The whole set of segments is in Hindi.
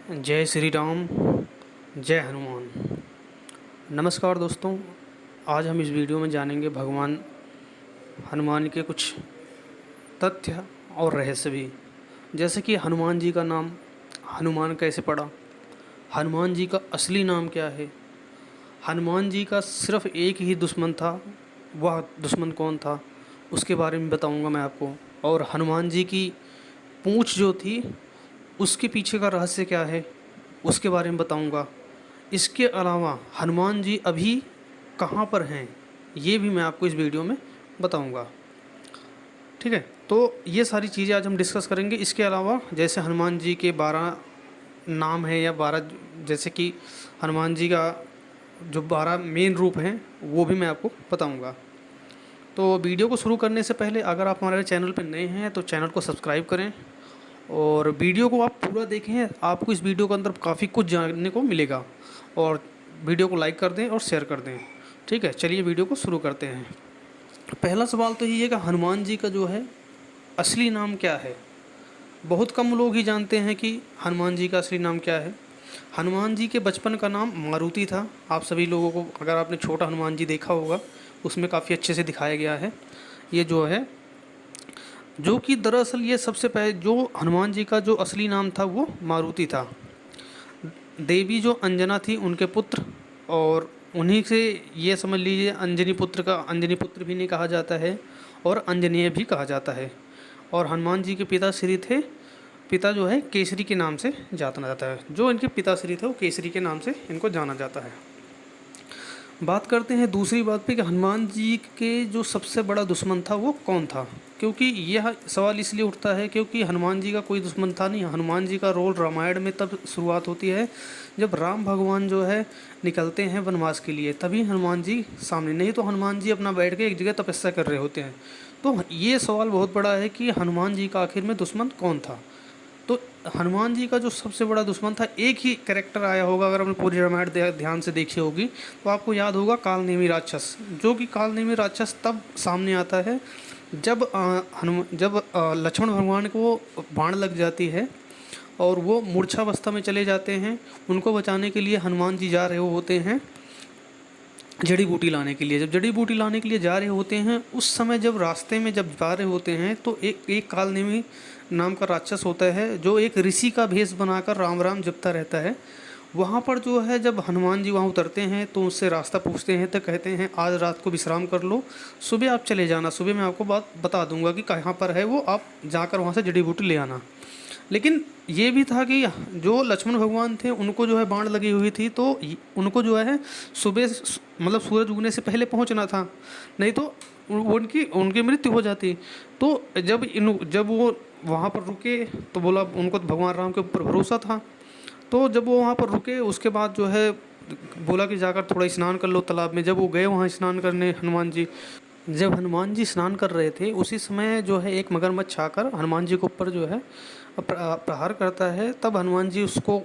जय श्री राम, जय हनुमान। नमस्कार दोस्तों, आज हम इस वीडियो में जानेंगे भगवान हनुमान के कुछ तथ्य और रहस्य भी। जैसे कि हनुमान जी का नाम हनुमान कैसे पड़ा, हनुमान जी का असली नाम क्या है, हनुमान जी का सिर्फ एक ही दुश्मन था, वह दुश्मन कौन था, उसके बारे में बताऊंगा मैं आपको। और हनुमान जी की पूँछ जो थी उसके पीछे का रहस्य क्या है, उसके बारे में बताऊंगा। इसके अलावा हनुमान जी अभी कहाँ पर हैं, ये भी मैं आपको इस वीडियो में बताऊंगा। ठीक है, तो ये सारी चीज़ें आज हम डिस्कस करेंगे। इसके अलावा जैसे हनुमान जी के 12 नाम हैं या 12, जैसे कि हनुमान जी का जो 12 मेन रूप हैं वो भी मैं आपको बताऊंगा। तो वीडियो को शुरू करने से पहले अगर आप हमारे चैनल पर नए हैं तो चैनल को सब्सक्राइब करें और वीडियो को आप पूरा देखें। आपको इस वीडियो के अंदर काफ़ी कुछ जानने को मिलेगा। और वीडियो को लाइक कर दें और शेयर कर दें। ठीक है, चलिए वीडियो को शुरू करते हैं। पहला सवाल तो ये है कि हनुमान जी का जो है असली नाम क्या है। बहुत कम लोग ही जानते हैं कि हनुमान जी का असली नाम क्या है। हनुमान जी के बचपन का नाम मारुति था। आप सभी लोगों को, अगर आपने छोटा हनुमान जी देखा होगा, उसमें काफ़ी अच्छे से दिखाया गया है। ये जो है, जो कि दरअसल ये सबसे पहले जो हनुमान जी का जो असली नाम था वो मारुति था। देवी जो अंजना थी उनके पुत्र, और उन्हीं से ये समझ लीजिए अंजनी पुत्र का अंजनी पुत्र भी नहीं कहा जाता है और अंजनेय भी कहा जाता है। और हनुमान जी के पिता श्री थे, पिता जो है केसरी के नाम से जाना जाता है। जो इनके पिता श्री थे वो केसरी के नाम से इनको जाना जाता है। बात करते हैं दूसरी बात पे कि हनुमान जी के जो सबसे बड़ा दुश्मन था वो कौन था। क्योंकि यह सवाल इसलिए उठता है क्योंकि हनुमान जी का कोई दुश्मन था नहीं। हनुमान जी का रोल रामायण में तब शुरुआत होती है जब राम भगवान जो है निकलते हैं वनवास के लिए, तभी हनुमान जी सामने, नहीं तो हनुमान जी अपना बैठ के एक जगह तपस्या कर रहे होते हैं। तो ये सवाल बहुत बड़ा है कि हनुमान जी का आखिर में दुश्मन कौन था। तो हनुमान जी का जो सबसे बड़ा दुश्मन था, एक ही कैरेक्टर आया होगा, अगर आपने पूरी रामायण ध्यान से देखी होगी तो आपको याद होगा कालनेमी राक्षस। जो कि कालनेमी राक्षस तब सामने आता है जब लक्ष्मण भगवान को बाण लग जाती है और वो मूर्छावस्था में चले जाते हैं। उनको बचाने के लिए हनुमान जी जा रहे होते हैं जड़ी बूटी लाने के लिए। जब जड़ी बूटी लाने के लिए जा रहे होते हैं, उस समय जब रास्ते में जब जा रहे होते हैं तो एक कालनेमी नाम का राक्षस होता है जो एक ऋषि का भेष बनाकर राम राम जपता रहता है। वहाँ पर जो है, जब हनुमान जी वहाँ उतरते हैं तो उससे रास्ता पूछते हैं तो कहते हैं आज रात को विश्राम कर लो, सुबह आप चले जाना, सुबह मैं आपको बात बता दूंगा कि कहाँ पर है वो, आप जाकर वहाँ से जड़ी बूटी ले आना। लेकिन ये भी था कि जो लक्ष्मण भगवान थे उनको जो है बाण लगी हुई थी, तो उनको जो है सुबह मतलब सूरज उगने से पहले पहुंचना था, नहीं तो उनकी मृत्यु हो जाती। तो जब वो वहाँ पर रुके तो बोला, उनको तो भगवान राम के ऊपर भरोसा था। तो जब वो वहाँ पर रुके उसके बाद जो है बोला कि जाकर थोड़ा स्नान कर लो तालाब में। जब वो गए वहाँ स्नान करने हनुमान जी, जब हनुमान जी स्नान कर रहे थे उसी समय जो है एक मगरमच्छ आकर हनुमान जी के ऊपर जो है प्रहार करता है। तब हनुमान जी उसको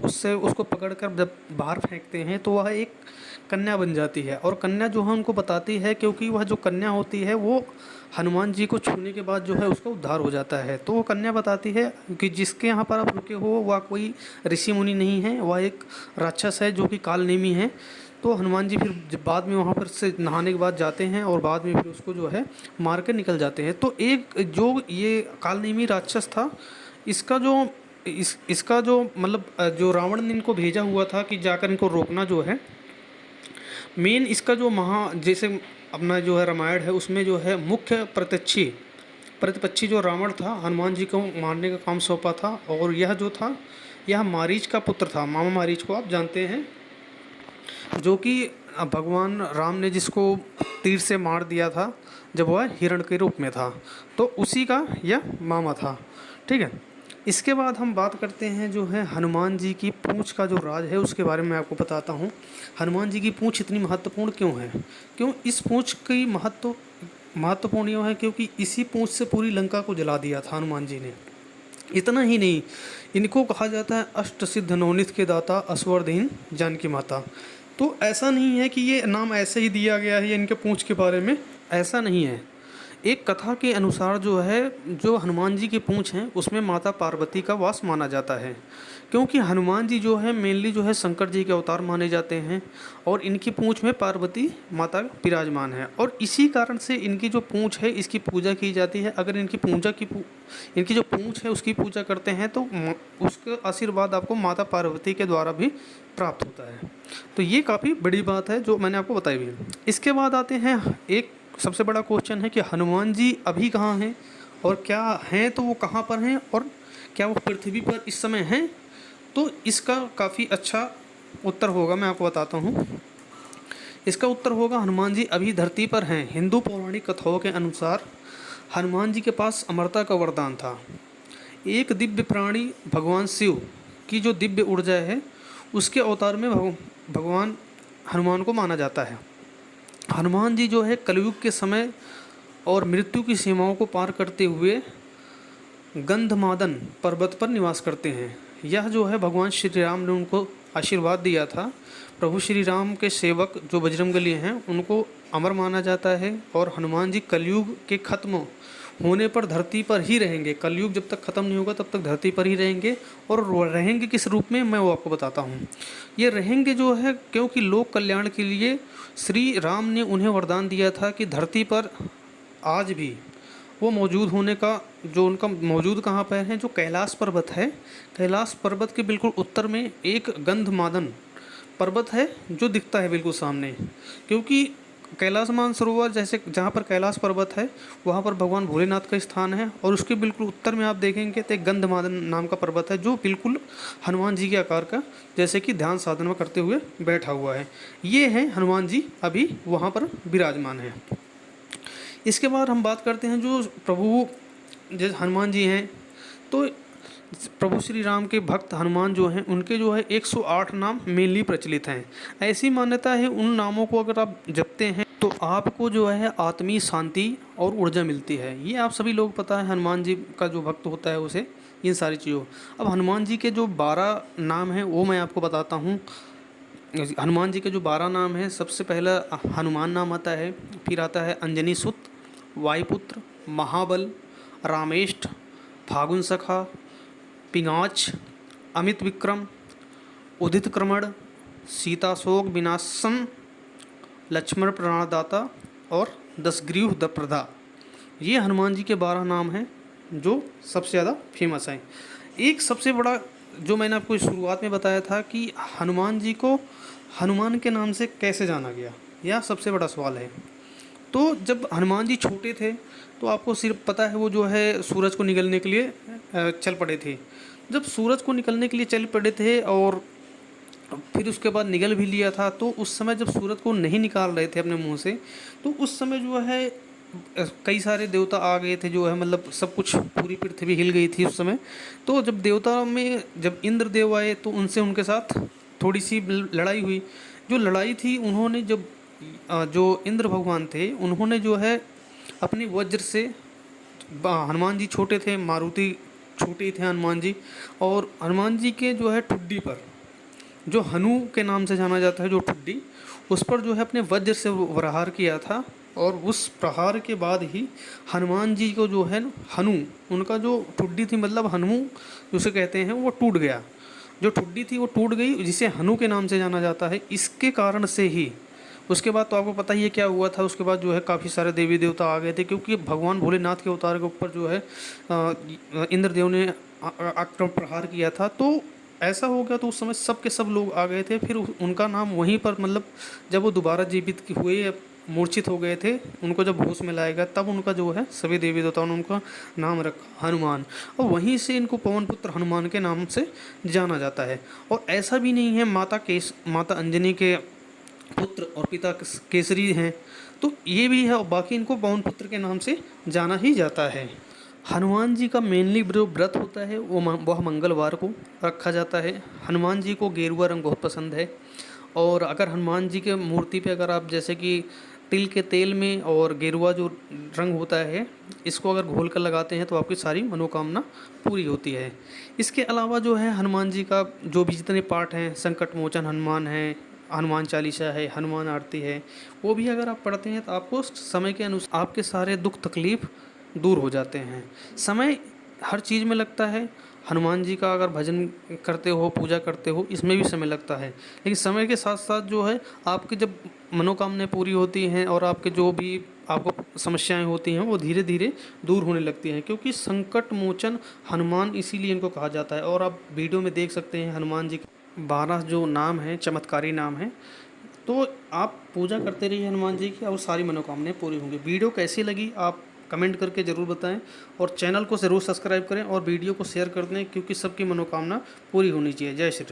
पकड़कर जब बाहर फेंकते हैं तो वह एक कन्या बन जाती है। और कन्या जो है उनको बताती है, क्योंकि वह जो कन्या होती है वो हनुमान जी को छूने के बाद जो है उसका उद्धार हो जाता है। तो वो कन्या बताती है कि जिसके यहाँ पर आप रुके हो वह कोई ऋषि मुनि नहीं है, वह एक राक्षस है जो कि कालनेमी है। तो हनुमान जी फिर जब बाद में वहाँ पर से नहाने के बाद जाते हैं और बाद में फिर उसको जो है मार के निकल जाते हैं। तो एक जो ये कालनेमी राक्षस था, इसका जो मतलब जो रावण ने इनको भेजा हुआ था कि जाकर इनको रोकना जो है, मेन इसका जो जैसे अपना जो है रामायण है उसमें जो है मुख्य प्रतिपक्षी जो रावण था, हनुमान जी को मारने का काम सौंपा था। और यह जो था, यह मारीच का पुत्र था। मामा मारीच को आप जानते हैं, जो कि भगवान राम ने जिसको तीर से मार दिया था जब वह हिरण के रूप में था, तो उसी का यह मामा था। ठीक है, इसके बाद हम बात करते हैं जो है हनुमान जी की पूँछ का जो राज है उसके बारे में मैं आपको बताता हूँ। हनुमान जी की पूँछ इतनी महत्वपूर्ण क्यों है, क्यों इस पूँछ की महत्वपूर्ण यूँ है क्योंकि इसी पूँछ से पूरी लंका को जला दिया था हनुमान जी ने। इतना ही नहीं, इनको कहा जाता है अष्ट सिद्ध नवनीत के दाता असवर्धीन जानकी माता। तो ऐसा नहीं है कि ये नाम ऐसे ही दिया गया है इनके पूँछ के बारे में, ऐसा नहीं है। एक कथा के अनुसार जो है, जो हनुमान जी की पूँछ है उसमें माता पार्वती का वास माना जाता है, क्योंकि हनुमान जी जो है मेनली जो है शंकर जी के अवतार माने जाते हैं और इनकी पूँछ में पार्वती माता विराजमान है और इसी कारण से इनकी जो पूँछ है इसकी पूजा की जाती है। अगर इनकी जो पूँछ है उसकी पूजा करते हैं तो उसका आशीर्वाद आपको माता पार्वती के द्वारा भी प्राप्त होता है। तो ये काफ़ी बड़ी बात है जो मैंने आपको बताई भी है। इसके बाद आते हैं, एक सबसे बड़ा क्वेश्चन है कि हनुमान जी अभी कहाँ हैं और क्या हैं तो वो कहाँ पर हैं और क्या वो पृथ्वी पर इस समय हैं। तो इसका काफ़ी अच्छा उत्तर होगा, मैं आपको बताता हूँ। इसका उत्तर होगा हनुमान जी अभी धरती पर हैं। हिंदू पौराणिक कथाओं के अनुसार हनुमान जी के पास अमरता का वरदान था। एक दिव्य प्राणी भगवान शिव की जो दिव्य ऊर्जा है उसके अवतार में भगवान हनुमान को माना जाता है। हनुमान जी जो है कलयुग के समय और मृत्यु की सीमाओं को पार करते हुए गंधमादन पर्वत पर निवास करते हैं। यह जो है भगवान श्री राम ने उनको आशीर्वाद दिया था। प्रभु श्री राम के सेवक जो बजरंगबली हैं उनको अमर माना जाता है और हनुमान जी कलयुग के खत्म होने पर धरती पर ही रहेंगे। कलयुग जब तक ख़त्म नहीं होगा तब तक धरती पर ही रहेंगे। और रहेंगे किस रूप में, मैं वो आपको बताता हूँ। ये रहेंगे जो है क्योंकि लोक कल्याण के लिए श्री राम ने उन्हें वरदान दिया था कि धरती पर आज भी वो मौजूद होने का, जो उनका मौजूद कहाँ पर है, जो कैलाश पर्वत है, कैलाश पर्वत के बिल्कुल उत्तर में एक गंधमादन पर्वत है जो दिखता है बिल्कुल सामने। क्योंकि कैलाश मानसरोवर जैसे जहाँ पर कैलाश पर्वत है वहाँ पर भगवान भोलेनाथ का स्थान है और उसके बिल्कुल उत्तर में आप देखेंगे तो एक गंधमादन नाम का पर्वत है जो बिल्कुल हनुमान जी के आकार का, जैसे कि ध्यान साधना करते हुए बैठा हुआ है। ये है हनुमान जी अभी वहाँ पर विराजमान है। इसके बाद हम बात करते हैं जो प्रभु जैसे हनुमान जी हैं, तो प्रभु श्री राम के भक्त हनुमान जो हैं उनके जो है 108 नाम मेनली प्रचलित हैं। ऐसी मान्यता है उन नामों को अगर आप जपते हैं तो आपको जो है आत्मीय शांति और ऊर्जा मिलती है। ये आप सभी लोग पता है, हनुमान जी का जो भक्त होता है उसे इन सारी चीज़ों। अब हनुमान जी के जो 12 नाम हैं वो मैं आपको बताता हूँ। हनुमान जी के जो 12 नाम हैं, सबसे पहला हनुमान नाम आता है, फिर आता है अंजनी सुत, वायुपुत्र, महाबल, रामेष्ठ, फागुन सखा, पिंगाच, अमित विक्रम, उदित क्रमण, सीताशोक विनाशन, लक्ष्मण प्राणदाता और दशग्रीव प्रदा। ये हनुमान जी के 12 नाम हैं जो सबसे ज़्यादा फेमस हैं। एक सबसे बड़ा जो मैंने आपको शुरुआत में बताया था कि हनुमान जी को हनुमान के नाम से कैसे जाना गया, यह सबसे बड़ा सवाल है। तो जब हनुमान जी छोटे थे तो आपको सिर्फ पता है वो जो है सूरज को निगलने के लिए चल पड़े थे। जब सूरज को निकलने के लिए चल पड़े थे और फिर उसके बाद निगल भी लिया था, तो उस समय जब सूरज को नहीं निकाल रहे थे अपने मुंह से, तो उस समय जो है कई सारे देवता आ गए थे, जो है मतलब सब कुछ, पूरी पृथ्वी हिल गई थी उस समय। तो जब देवता में जब इंद्र देव आए तो उनसे उनके साथ थोड़ी सी लड़ाई हुई। जो लड़ाई थी उन्होंने जब जो इंद्र भगवान थे उन्होंने जो है अपने वज्र से, हनुमान जी छोटे थे, मारुति छोटे थे हनुमान जी, और हनुमान जी के जो है ठुड्डी पर, जो हनु के नाम से जाना जाता है जो ठुड्डी, उस पर जो है अपने वज्र से प्रहार किया था। और उस प्रहार के बाद ही हनुमान जी को जो है हनु, उनका जो ठुड्डी थी मतलब हनु जिसे कहते हैं, वो टूट गया। जो ठुड्डी थी वो टूट गई, जिसे हनु के नाम से जाना जाता है। इसके कारण से ही उसके बाद तो आपको पता ही है क्या हुआ था। उसके बाद जो है काफ़ी सारे देवी देवता आ गए थे, क्योंकि भगवान भोलेनाथ के अवतार के ऊपर जो है इंद्रदेव ने आक्रमण प्रहार किया था। तो ऐसा हो गया, तो उस समय सब के सब लोग आ गए थे। फिर उनका नाम वहीं पर, मतलब जब वो दोबारा जीवित हुए, मूर्छित हो गए थे, उनको जब होश में लाया गया तब उनका जो है सभी देवी देवताओं ने उनका नाम रखा हनुमान, और वहीं से इनको पवन पुत्र हनुमान के नाम से जाना जाता है। और ऐसा भी नहीं है माता अंजनी के पुत्र और पिता केसरी हैं, तो ये भी है, और बाकी इनको पवन पुत्र के नाम से जाना ही जाता है। हनुमान जी का मेनली जो व्रत होता है वह मंगलवार को रखा जाता है। हनुमान जी को गेरुआ रंग बहुत पसंद है, और अगर हनुमान जी के मूर्ति पे अगर आप जैसे कि तिल के तेल में और गेरुआ जो रंग होता है, इसको अगर घोल कर लगाते हैं तो आपकी सारी मनोकामना पूरी होती है। इसके अलावा जो है हनुमान जी का जो भी जितने पाठ हैं, संकट मोचन हनुमान है, हनुमान चालीसा है, हनुमान आरती है, वो भी अगर आप पढ़ते हैं तो आपको समय के अनुसार आपके सारे दुख तकलीफ़ दूर हो जाते हैं। समय हर चीज़ में लगता है, हनुमान जी का अगर भजन करते हो, पूजा करते हो, इसमें भी समय लगता है। लेकिन समय के साथ साथ जो है आपकी जब मनोकामनाएं पूरी होती हैं और आपके जो भी आपको समस्याएं होती हैं वो धीरे धीरे दूर होने लगती हैं, क्योंकि संकट मोचन हनुमान इसीलिए इनको कहा जाता है। और आप वीडियो में देख सकते हैं हनुमान जी के 12 जो नाम हैं, चमत्कारी नाम हैं। तो आप पूजा करते रहिए हनुमान जी की और सारी मनोकामनाएं पूरी होंगी। वीडियो कैसी लगी आप कमेंट करके ज़रूर बताएं, और चैनल को ज़रूर सब्सक्राइब करें और वीडियो को शेयर कर दें, क्योंकि सबकी मनोकामना पूरी होनी चाहिए। जय श्री राम।